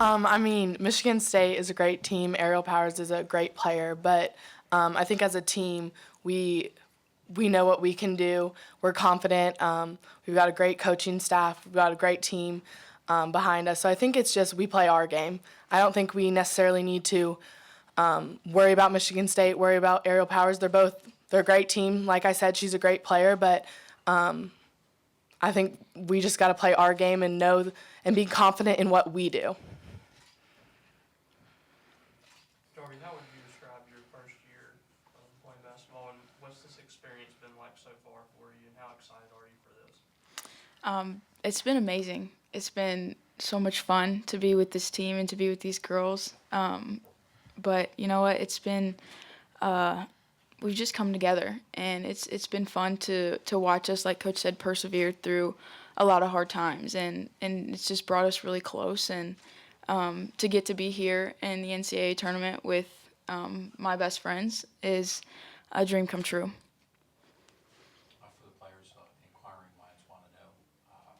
I mean, Michigan State is a great team. Ariel Powers is a great player, but I think as a team, we know what we can do. We're confident. We've got a great coaching staff. We've got a great team behind us. So I think it's just we play our game. I don't think we necessarily need to worry about Michigan State, worry about Ariel Powers. They're a great team. Like I said, she's a great player, but I think we just got to play our game and know and be confident in what we do. Jordy, how would you describe your first year of playing basketball, and what's this experience been like so far for you, and how excited are you for this? It's been amazing. It's been so much fun to be with this team and to be with these girls. But you know what? It's been we've just come together, and it's been fun to watch us, like Coach said, persevere through a lot of hard times, and it's just brought us really close. And to get to be here in the NCAA tournament with my best friends is a dream come true. For the players, inquiring minds want to know,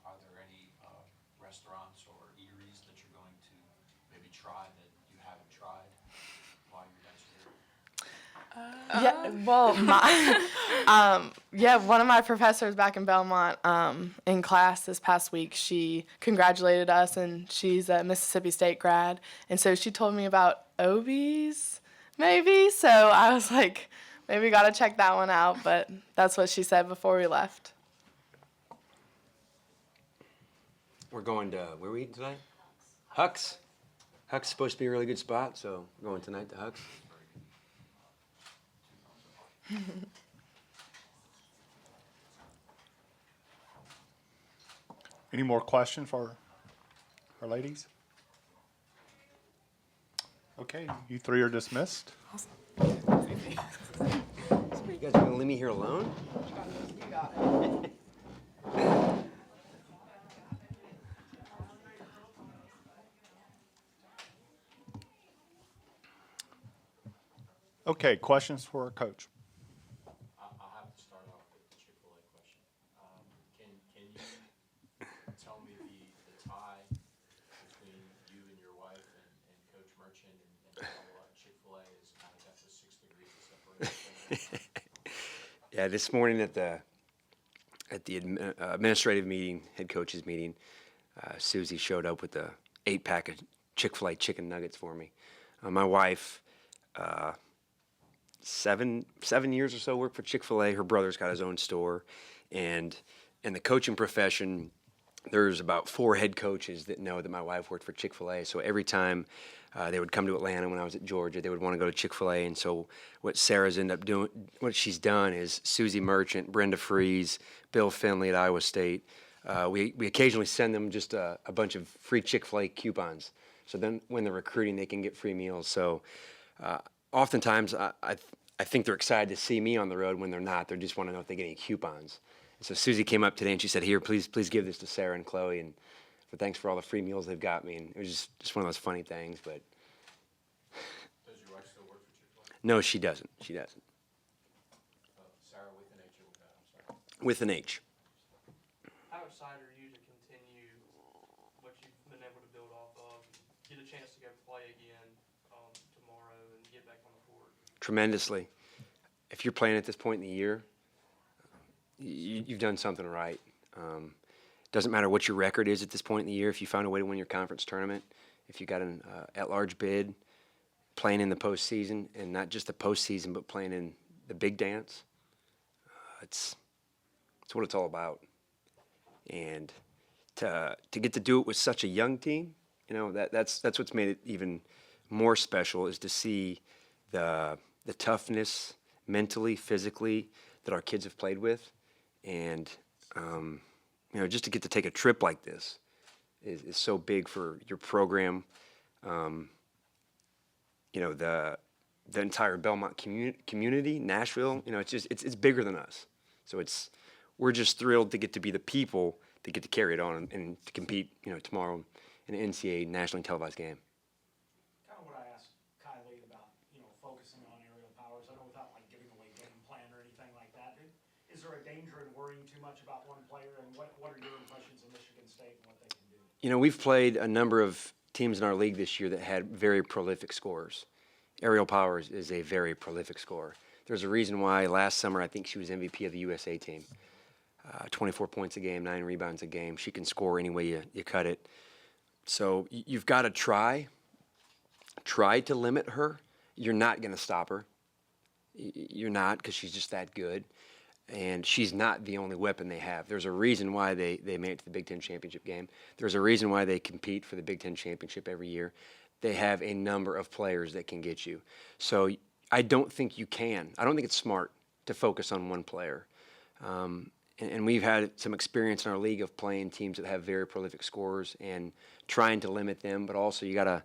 are there any restaurants or eateries that you're going to maybe try that you haven't tried while you guys are here? Yeah, well, one of my professors back in Belmont in class this past week, she congratulated us, and she's a Mississippi State grad, and so she told me about Obies, maybe, so I was like, maybe got to check that one out, but that's what she said before we left. We're going to, where are we eating tonight? Huck's. Huck's supposed to be a really good spot, so we're going tonight to Huck's. Any more questions for our ladies? Okay, you three are dismissed. You guys are going to leave me here alone? You got it. Okay, questions for our coach? I'll have to start off with the Chick-fil-A question. Can you tell me the tie between you and your wife and Coach Merchant, and how Chick-fil-A is kind of got the 6 degrees of separation? Yeah, this morning at the administrative meeting, head coaches meeting, Susie showed up with the 8-pack of Chick-fil-A chicken nuggets for me. My wife, 7 years or so worked for Chick-fil-A. Her brother's got his own store, and in the coaching profession, there's about 4 head coaches that know that my wife worked for Chick-fil-A. So every time they would come to Atlanta when I was at Georgia, they would want to go to Chick-fil-A. And so what Sarah's ended up doing, what she's done is Susie Merchant, Brenda Freeze, Bill Finley at Iowa State. We occasionally send them just a bunch of free Chick-fil-A coupons. So then when they're recruiting, they can get free meals. So oftentimes I think they're excited to see me on the road when they're not. They just want to know if they get any coupons. So Susie came up today and she said, "Here, please give this to Sarah and Chloe, and thanks for all the free meals they've got me." And it was just one of those funny things. But Does your wife still work for Chick-fil-A? no, she doesn't. She doesn't. Sarah with an H or without? I'm sorry. With an H. How excited are you to continue what you've been able to build off of, get a chance to go play again tomorrow and get back on the court? Tremendously. If you're playing at this point in the year, you've done something right. Doesn't matter what your record is at this point in the year. If you found a way to win your conference tournament, if you got an at-large bid, playing in the postseason, and not just the postseason, but playing in the big dance, it's what it's all about. And to get to do it with such a young team, you know, that's what's made it even more special, is to see the toughness mentally, physically, that our kids have played with. And, you know, just to get to take a trip like this is so big for your program. You know, the entire Belmont community, Nashville, you know, it's bigger than us. So we're just thrilled to get to be the people that get to carry it on and to compete, you know, tomorrow in an NCAA nationally televised game. Kind of what I asked Kylie about, you know, focusing on Ariel Powers. I know without like giving away game plan or anything like that. Is there a danger in worrying too much about one player? And what are your impressions of Michigan State and what they can do? You know, we've played a number of teams in our league this year that had very prolific scorers. Ariel Powers is a very prolific scorer. There's a reason why last summer I think she was MVP of the USA team. 24 points a game, 9 rebounds a game. She can score any way you cut it. So you've got to try to limit her. You're not going to stop her. You're not, because she's just that good. And she's not the only weapon they have. There's a reason why they made it to the Big Ten championship game. There's a reason why they compete for the Big Ten championship every year. They have a number of players that can get you. So I don't think you can. I don't think it's smart to focus on one player. And we've had some experience in our league of playing teams that have very prolific scorers and trying to limit them, but also you gotta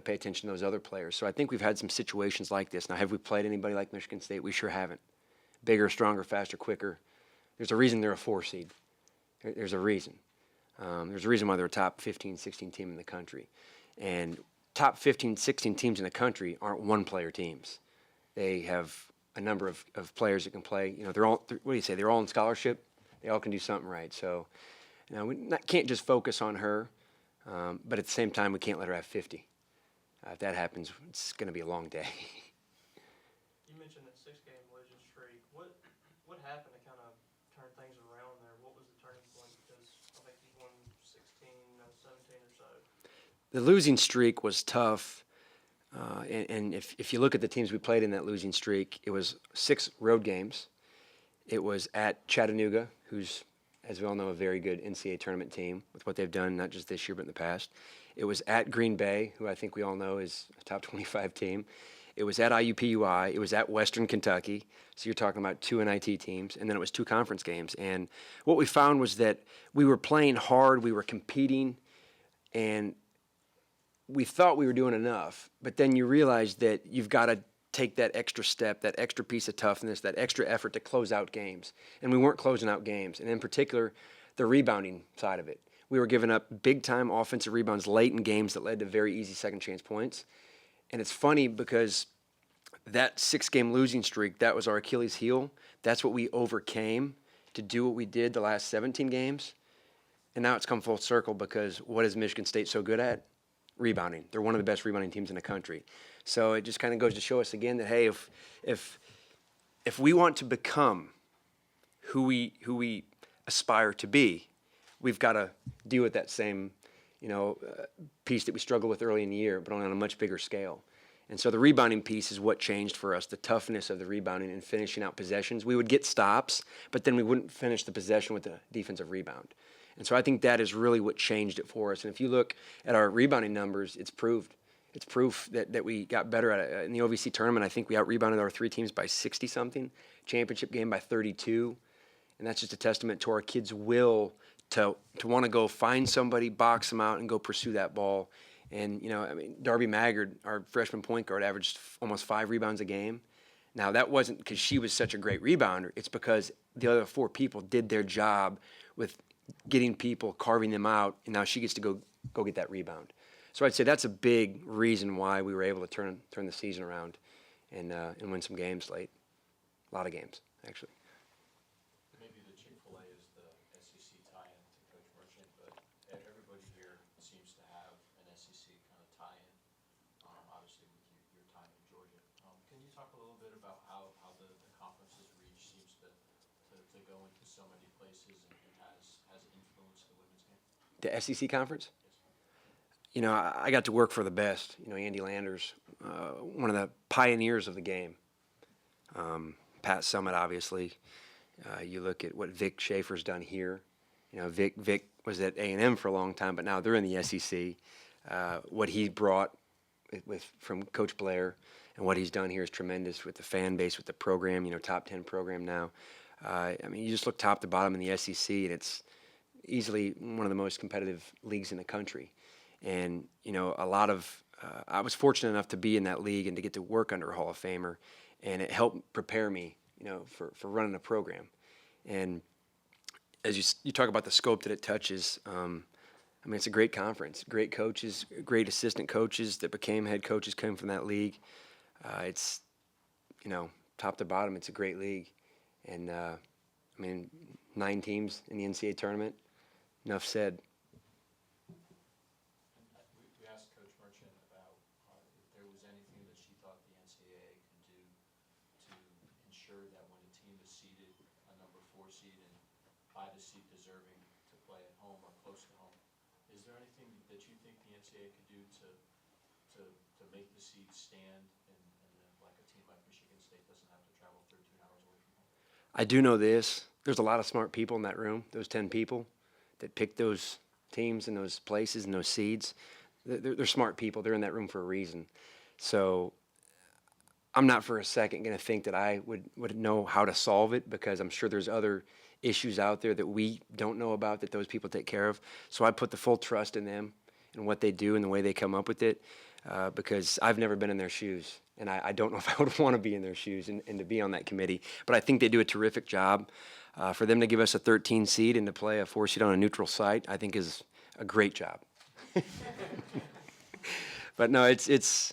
pay attention to those other players. So I think we've had some situations like this. Now, have we played anybody like Michigan State? We sure haven't. Bigger, stronger, faster, quicker. There's a reason they're a 4 seed. There's a reason. There's a reason why they're a top 15, 16 team in the country. And top 15, 16 teams in the country aren't one-player teams. They have a number of players that can play. You know, they're all, what do you say, they're all in scholarship. They all can do something right. So, you know, can't just focus on her, but at the same time, we can't let her have 50. If that happens, it's going to be a long day. You mentioned that 6-game losing streak. What happened to kind of turn things around there? What was the turning point? Because I think you won 16, 17 or so. The losing streak was tough. And if you look at the teams we played in that losing streak, it was 6 road games. It was at Chattanooga, who's, as we all know, a very good NCAA tournament team with what they've done, not just this year but in the past. It was at Green Bay, who I think we all know is a top 25 team. It was at IUPUI. It was at Western Kentucky. So you're talking about 2 NIT teams. And then it was 2 conference games. And what we found was that we were playing hard. We were competing. And we thought we were doing enough. But then you realize that you've got to take that extra step, that extra piece of toughness, that extra effort to close out games. And we weren't closing out games. And in particular, the rebounding side of it. We were giving up big-time offensive rebounds late in games that led to very easy second-chance points. And it's funny because that 6-game losing streak, that was our Achilles heel. That's what we overcame to do what we did the last 17 games. And now it's come full circle because what is Michigan State so good at? Rebounding. They're one of the best rebounding teams in the country. So it just kind of goes to show us again that, hey, if we want to become who we aspire to be, we've got to deal with that same, piece that we struggled with early in the year, but on a much bigger scale. And so the rebounding piece is what changed for us, the toughness of the rebounding and finishing out possessions. We would get stops, but then we wouldn't finish the possession with the defensive rebound. And so I think that is really what changed it for us. And if you look at our rebounding numbers, it's proved. It's proof that we got better at it. In the OVC tournament, I think we out-rebounded our 3 teams by 60-something, championship game by 32. And that's just a testament to our kids' will to want to go find somebody, box them out, and go pursue that ball. And, Darby Maggard, our freshman point guard, averaged almost 5 rebounds a game. Now, that wasn't because she was such a great rebounder. It's because the other 4 people did their job with getting people, carving them out, and now she gets to go get that rebound. So I'd say that's a big reason why we were able to turn the season around and win some games late. A lot of games, actually. Maybe the Chick-fil-A is the SEC tie-in to Coach Merchant, but everybody here seems to have an SEC kind of tie-in, obviously with your time in Georgia. Can you talk a little bit about how the conference's reach seems to go into so many places and has influenced the women's game? The SEC conference? I got to work for the best. Andy Landers, one of the pioneers of the game. Pat Summitt, obviously. You look at what Vic Schaefer's done here. Vic was at A&M for a long time, but now they're in the SEC. What he brought from Coach Blair and what he's done here is tremendous with the fan base, with the program, top 10 program now. You just look top to bottom in the SEC, and it's easily one of the most competitive leagues in the country. And, I was fortunate enough to be in that league and to get to work under a Hall of Famer, and it helped prepare me, for running a program. And as you talk about the scope that it touches, it's a great conference, great coaches, great assistant coaches that became head coaches came from that league. It's, top to bottom, it's a great league. And, 9 teams in the NCAA tournament, enough said. We asked team is seeded a number 4 seed and by the seed deserving to play at home or close to home. Is there anything that you think the NCAA could do to make the seed stand and then like a team like Michigan State doesn't have to travel 13 hours away from home? I do know this. There's a lot of smart people in that room, those 10 people that picked those teams and those places and those seeds. They're smart people. They're in that room for a reason. So I'm not for a second going to think that I would know how to solve it, because I'm sure there's other issues out there that we don't know about that those people take care of. So I put the full trust in them and what they do and the way they come up with it, because I've never been in their shoes. And I don't know if I would want to be in their shoes and to be on that committee. But I think they do a terrific job. For them to give us a 13 seed and to play a 4 seed on a neutral site, I think is a great job. But no, it's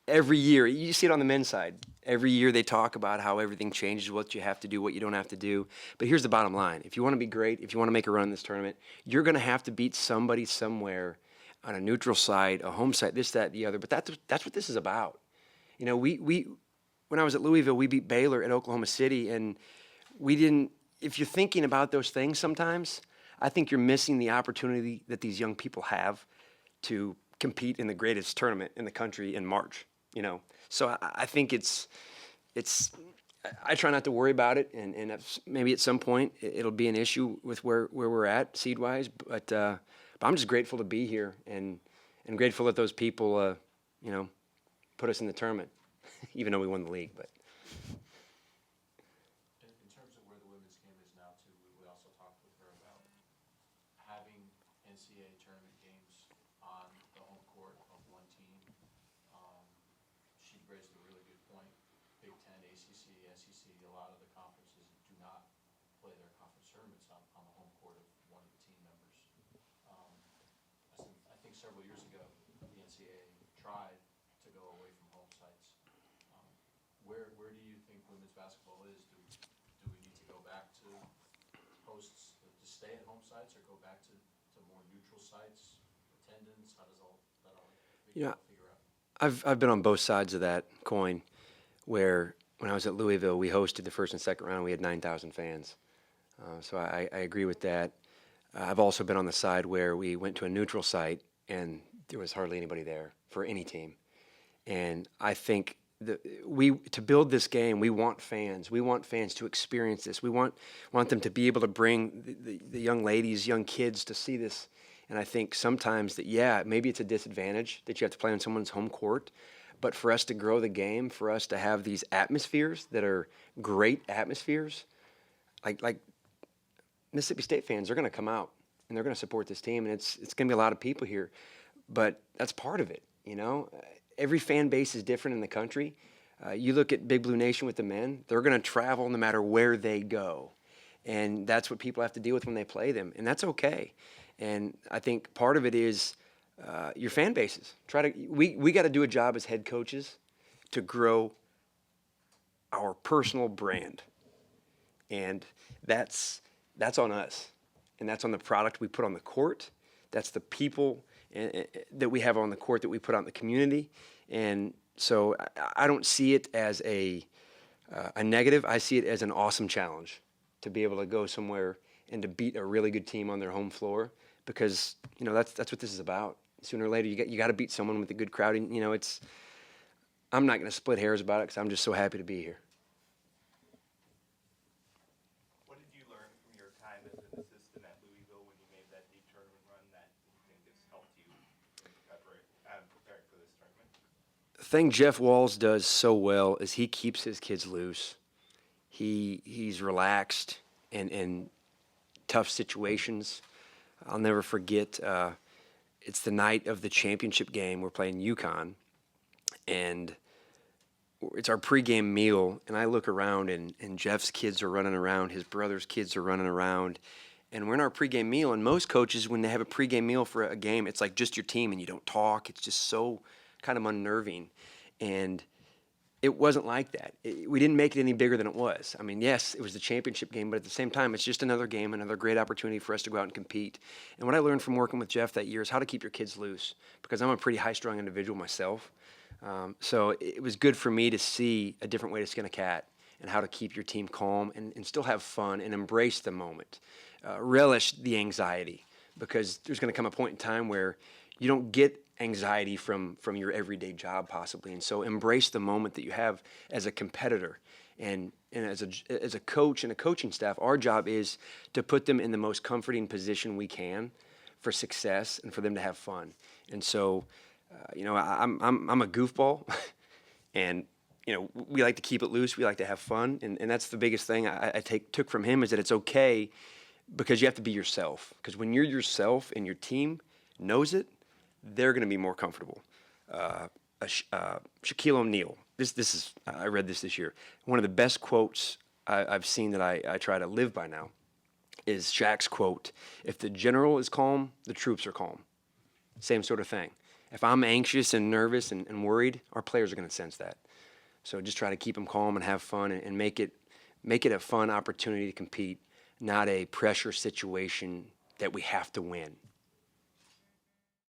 every year, you see it on the men's side. Every year they talk about how everything changes, what you have to do, what you don't have to do. But here's the bottom line. If you want to be great, if you want to make a run in this tournament, you're going to have to beat somebody somewhere on a neutral site, a home site, this, that, the other. But that's what this is about. We when I was at Louisville, we beat Baylor at Oklahoma City, and we didn't. If you're thinking about those things sometimes, I think you're missing the opportunity that these young people have to compete in the greatest tournament in the country in March. So I think it's. I try not to worry about it, and maybe at some point it'll be an issue with where we're at seed wise. But I'm just grateful to be here, and grateful that those people, put us in the tournament, even though we won the league. But In terms of where the women's game is now, too, we also talked with her about having NCAA tournament games on the home court of one team. She raised a really good point. Big Ten, ACC, SEC, a lot of the conferences do not play their conference tournaments on the home court of one of the team members. I think several years ago, the NCAA tried to go away from home sites. Where do you think women's basketball is? Do we need to go back to hosts to stay at home sites, or go back to more neutral sites? Attendance? How does all that all figure out? I've been on both sides of that coin, where when I was at Louisville, we hosted the first and second round. We had 9,000 fans. So I agree with that. I've also been on the side where we went to a neutral site and there was hardly anybody there for any team. And I think to build this game, we want fans. We want fans to experience this. We want them to be able to bring the young ladies, young kids to see this. And I think sometimes that, maybe it's a disadvantage that you have to play on someone's home court. But for us to grow the game, for us to have these atmospheres that are great atmospheres, like Mississippi State fans, they're going to come out and they're going to support this team. And it's going to be a lot of people here. But that's part of it, Every fan base is different in the country. You look at Big Blue Nation with the men, they're going to travel no matter where they go. And that's what people have to deal with when they play them. And that's okay. And I think part of it is your fan bases. We got to do a job as head coaches to grow our personal brand. And that's on us. And that's on the product we put on the court. That's the people that we have on the court that we put out in the community. And so I don't see it as a negative. I see it as an awesome challenge to be able to go somewhere and to beat a really good team on their home floor, because that's what this is about. Sooner or later, you got to beat someone with a good crowd. And I'm not going to split hairs about it because I'm just so happy to be here. What did you learn from your time as an assistant at Louisville when you made that deep tournament run that you think has helped you preparing for this tournament? The thing Jeff Walz does so well is he keeps his kids loose. He's relaxed in tough situations. I'll never forget, it's the night of the championship game. We're playing UConn, and it's our pregame meal, and I look around, and Jeff's kids are running around, his brother's kids are running around, and we're in our pregame meal, and most coaches, when they have a pregame meal for a game, it's like just your team, and you don't talk. It's just so kind of unnerving, and it wasn't like that. We didn't make it any bigger than it was. I mean, yes, it was the championship game, but at the same time, it's just another game, another great opportunity for us to go out and compete. And what I learned from working with Jeff that year is how to keep your kids loose, because I'm a pretty high-strung individual myself. So it was good for me to see a different way to skin a cat and how to keep your team calm and still have fun and embrace the moment. Relish the anxiety, because there's going to come a point in time where you don't get anxiety from your everyday job possibly. And so embrace the moment that you have as a competitor. And as a coach and a coaching staff, our job is to put them in the most comforting position we can for success and for them to have fun. And so, I'm a goofball, and we like to keep it loose. We like to have fun, and that's the biggest thing I took from him, is that it's okay, because you have to be yourself. Because when you're yourself and your team knows it, they're going to be more comfortable. Shaquille O'Neal. This is I read this year. One of the best quotes I've seen that I try to live by now is Shaq's quote: "If the general is calm, the troops are calm." Same sort of thing. If I'm anxious and nervous and worried, our players are going to sense that. So just try to keep them calm and have fun, and make it a fun opportunity to compete, not a pressure situation that we have to win.